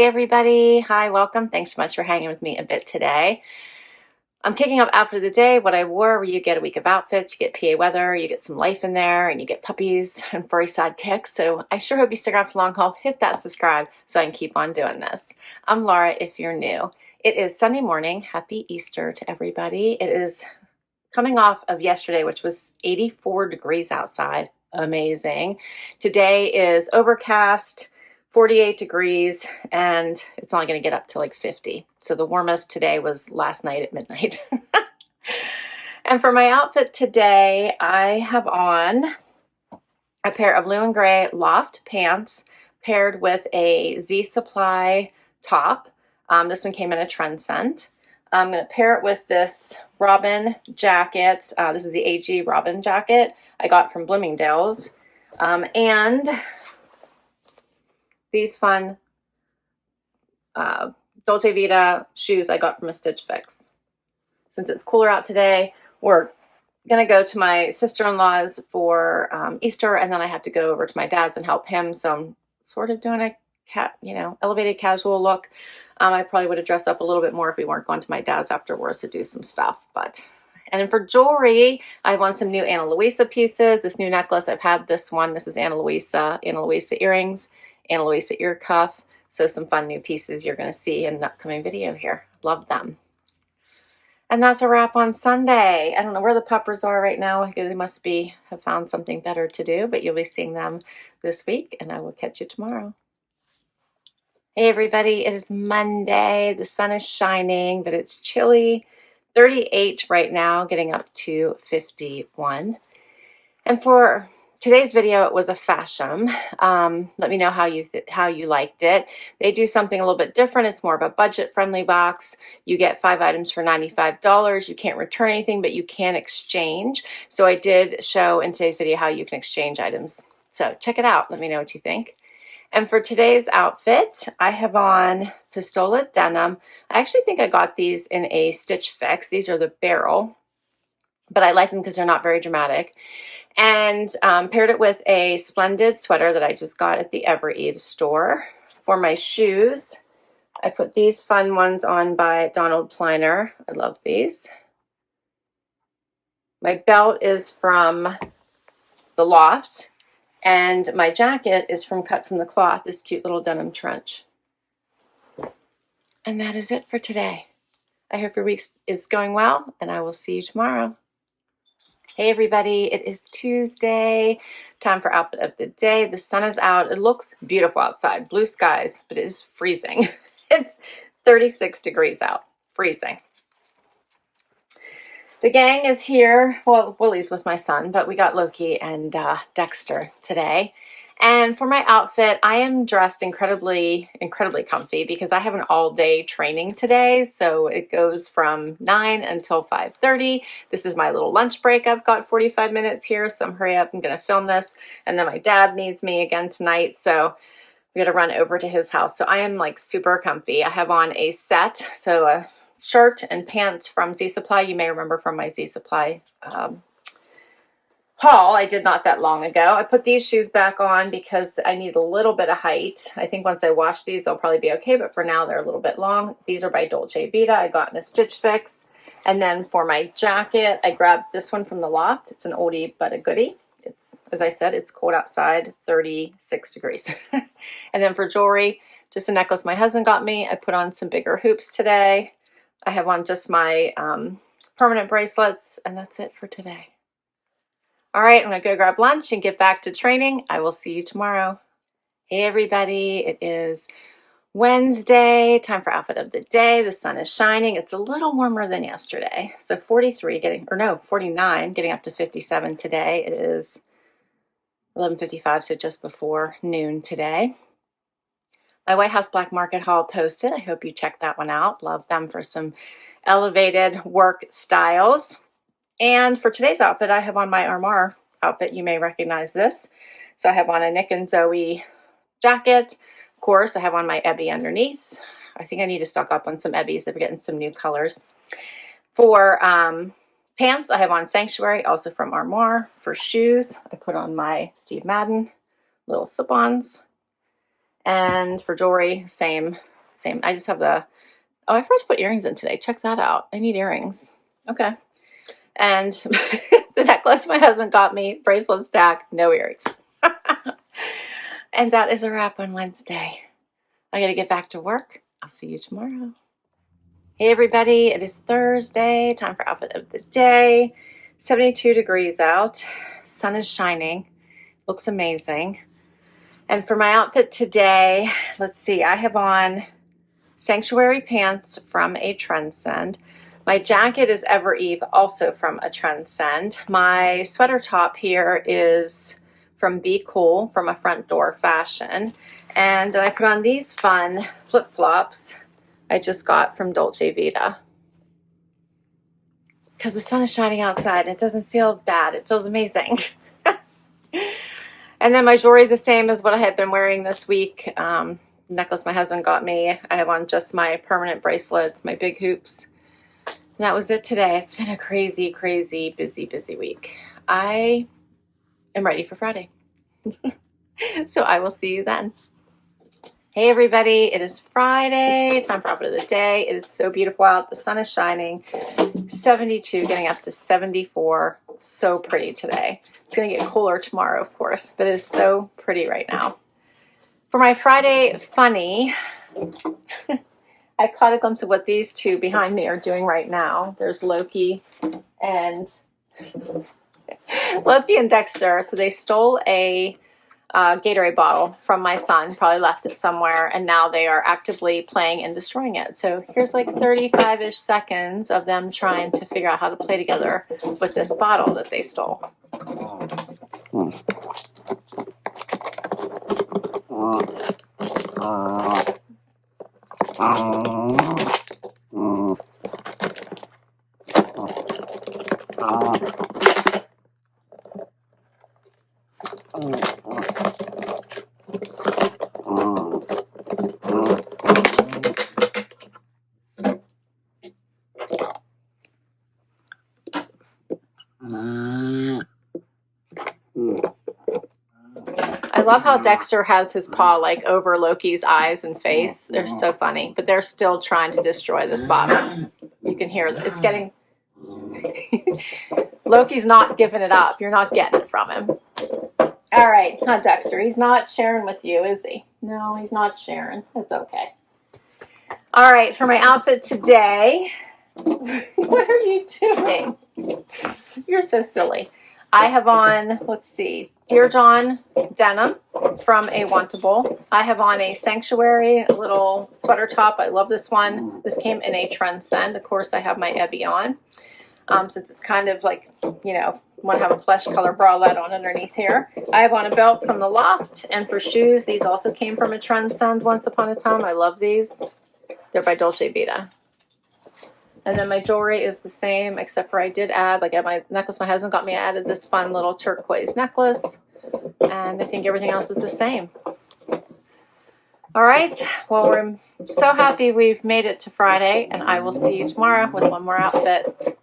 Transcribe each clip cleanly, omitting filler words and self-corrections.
everybody. Hi, welcome. Thanks so much for hanging with me a bit today. I'm kicking off outfit of the day, what I wore, where you get a week of outfits, you get PA weather, you get some life in there, and you get puppies and furry sidekicks. So I sure hope you stick around for the long haul. Hit that subscribe so I can keep on doing this. I'm Laura if you're new. It is Sunday morning. Happy Easter to everybody. It is coming off of yesterday, which was 84 degrees outside. Amazing. Today is overcast, 48 degrees, and it's only going to get up to like 50. So the warmest today was last night at midnight. And for my outfit today, I have on a pair of blue and gray Loft pants paired with a Z Supply top. This one came in a Trendsend. I'm going to pair it with this Robin jacket. This is the AG Robin jacket I got from Bloomingdale's. And these fun Dolce Vita shoes I got from a Stitch Fix. Since it's cooler out today, we're going to go to my sister-in-law's for Easter, and then I have to go over to my dad's and help him. So I'm sort of doing a elevated casual look. I probably would have dressed up a little bit more if we weren't going to my dad's afterwards to do some stuff. And for jewelry, I have on some new Ana Luisa pieces. This new necklace, I've had this one. This is Ana Luisa earrings, Ana Luisa ear cuff. So some fun new pieces you're going to see in an upcoming video here. Love them. And that's a wrap on Sunday. I don't know where the puppers are right now. They must have found something better to do, but you'll be seeing them this week, and I will catch you tomorrow. Hey everybody, it is Monday. The sun is shining, but it's chilly. 38 right now, getting up to 51. And for today's video, it was a fashion. Let me know how you liked it. They do something a little bit different. It's more of a budget-friendly box. You get 5 items for $95. You can't return anything, but you can exchange. So I did show in today's video how you can exchange items. So check it out. Let me know what you think. And for today's outfit, I have on Pistola denim. I actually think I got these in a Stitch Fix. These are the barrel, but I like them because they're not very dramatic. And paired it with a Splendid sweater that I just got at the Evereve store. For my shoes, I put these fun ones on by Pliner. I love these. My belt is from the Loft. And my jacket is cut from the cloth, this cute little denim trench. And that is it for today. I hope your week is going well, and I will see you tomorrow. Hey everybody, it is Tuesday. Time for outfit of the day. The sun is out. It looks beautiful outside. Blue skies, but it is freezing. It's 36 degrees out. Freezing. The gang is here. Well, Willie's with my son, but we got Loki and Dexter today. And for my outfit, I am dressed incredibly comfy because I have an all-day training today. So it goes from 9 until 5:30. This is my little lunch break. I've got 45 minutes here, so I'm hurry up. I'm going to film this. And then my dad needs me again tonight, so we got to run over to his house. So I am like super comfy. I have on a set, so a shirt and pants from Z Supply. You may remember from my Z Supply haul I did not that long ago. I put these shoes back on because I need a little bit of height. I think once I wash these, they'll probably be okay, but for now they're a little bit long. These are by Dolce Vita. I got in a Stitch Fix. And then for my jacket, I grabbed this one from the Loft. It's an oldie but a goodie. It's, as I said, it's cold outside, 36 degrees. And then for jewelry, just a necklace my husband got me. I put on some bigger hoops today. I have on just my permanent bracelets, and that's it for today. All right, I'm going to go grab lunch and get back to training. I will see you tomorrow. Hey, everybody. It is Wednesday. Time for outfit of the day. The sun is shining. It's a little warmer than yesterday. So 49, getting up to 57 today. It is 11:55, so just before noon today. My White House Black Market haul posted. I hope you check that one out. Love them for some elevated work styles. And for today's outfit, I have on my Armoire outfit. You may recognize this. So I have on a Nic Zoe jacket. Of course, I have on my Ebby underneath. I think I need to stock up on some Ebbies. They're getting some new colors. For pants, I have on Sanctuary, also from Armoire. For shoes, I put on my Steve Madden little slip-ons. And for jewelry, same Same. I just have the, oh, I forgot to put earrings in today. Check that out. I need earrings. Okay. And the necklace my husband got me, bracelet stack, no earrings. And that is a wrap on Wednesday. I got to get back to work. I'll see you tomorrow. Hey everybody, it is Thursday, time for outfit of the day. 72 degrees out, sun is shining, looks amazing. And for my outfit today, let's see, I have on Sanctuary pants from a Trendsend. My jacket is Evereve, also from a Trendsend. My sweater top here is from Be Cool, from a Front Door Fashion. And I put on these fun flip-flops I just got from Dolce Vita. Because the sun is shining outside and it doesn't feel bad. It feels amazing. And then my jewelry is the same as what I had been wearing this week. Necklace my husband got me. I have on just my permanent bracelets, my big hoops. And that was it today. It's been a crazy, crazy, busy week. I am ready for Friday. So I will see you then. Hey everybody, it is Friday, time for outfit of the day. It is so beautiful out. The sun is shining. 72, getting up to 74. So pretty today. It's going to get cooler tomorrow, of course, but it is so pretty right now. For my Friday funny, I caught a glimpse of what these two behind me are doing right now. There's Loki and Dexter. So they stole a Gatorade bottle from my son, probably left it somewhere, and now they are actively playing and destroying it. So here's like 35-ish seconds of them trying to figure out how to play together with this bottle that they stole. I love how Dexter has his paw like over Loki's eyes and face. They're so funny, but they're still trying to destroy this bottle. You can hear it's getting... Loki's not giving it up. You're not getting it from him. All right, not Dexter. He's not sharing with you, is he? No, he's not sharing. It's okay. All right, for my outfit today, what are you doing? You're so silly. I have on, let's see, Dear John denim from a Wantable. I have on a Sanctuary little sweater top. I love this one. This came in a Trendsend. Of course, I have my Evie on. Since it's kind of like, you know, want to have a flesh color bralette on underneath here. I have on a belt from the Loft, and for shoes, these also came from a Trendsend once upon a time. I love these. They're by Dolce Vita. And then my jewelry is the same, except for I did add, like at my necklace my husband got me, I added this fun little turquoise necklace. And I think everything else is the same. All right, well, we're so happy we've made it to Friday, and I will see you tomorrow with one more outfit.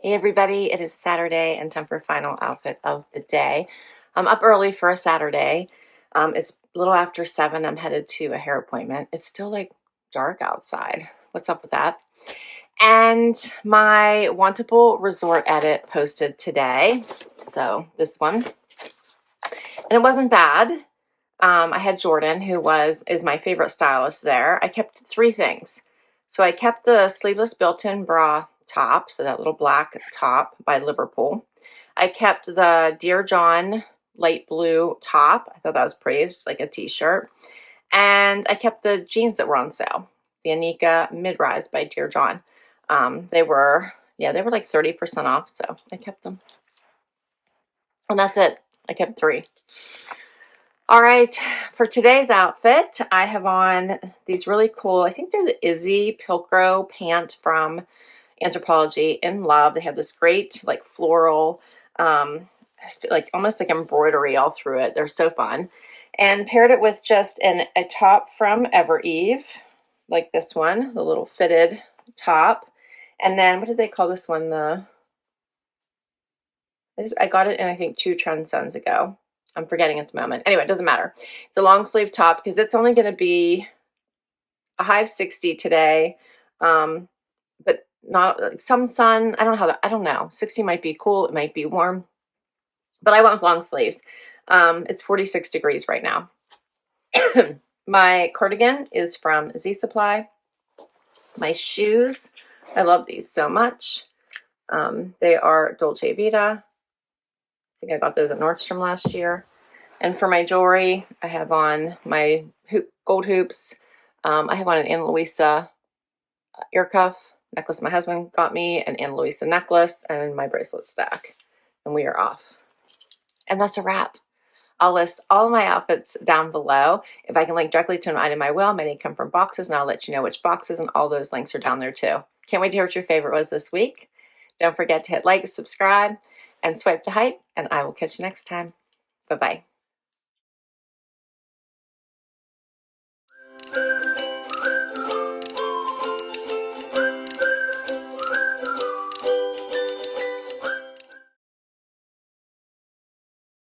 Hey everybody, it is Saturday and time for a final outfit of the day. I'm up early for a Saturday. It's a little after 7. I'm headed to a hair appointment. It's still like dark outside. What's up with that? And my Wantable resort edit posted today. So this one. And it wasn't bad. I had Jordan, who is my favorite stylist there. I kept 3 things. So I kept the sleeveless built-in bra top, so that little black top by Liverpool. I kept the Dear John light blue top. I thought that was pretty. It's just like a t-shirt. And I kept the jeans that were on sale. The Anika mid-rise by Dear John. They were like 30% off, so I kept them. And that's it. I kept 3. All right, for today's outfit, I have on these really cool, I think they're the Izzy Pilcro pant from Anthropologie. In Love. They have this great like floral, like almost like embroidery all through it. They're so fun. And paired it with just a top from Evereve, like this one, the little fitted top. And then, what did they call this one? I got it in, I think, 2 Trendsends ago. I'm forgetting at the moment. Anyway, it doesn't matter. It's a long sleeve top because it's only going to be a high of 60 today, but not like some sun. I don't know how I don't know. 60 might be cool. It might be warm, but I went with long sleeves. It's 46 degrees right now. My cardigan is from Z Supply. My shoes, I love these so much. They are Dolce Vita. I think I got those at Nordstrom last year. And for my jewelry, I have on my gold hoops. I have on an Ana Luisa ear cuff necklace my husband got me, an Ana Luisa necklace, and my bracelet stack. And we are off. And that's a wrap. I'll list all of my outfits down below. If I can link directly to an item, I will. Many come from boxes, and I'll let you know which boxes, and all those links are down there too. Can't wait to hear what your favorite was this week. Don't forget to hit like, subscribe, and swipe to hype, and I will catch you next time. Bye-bye.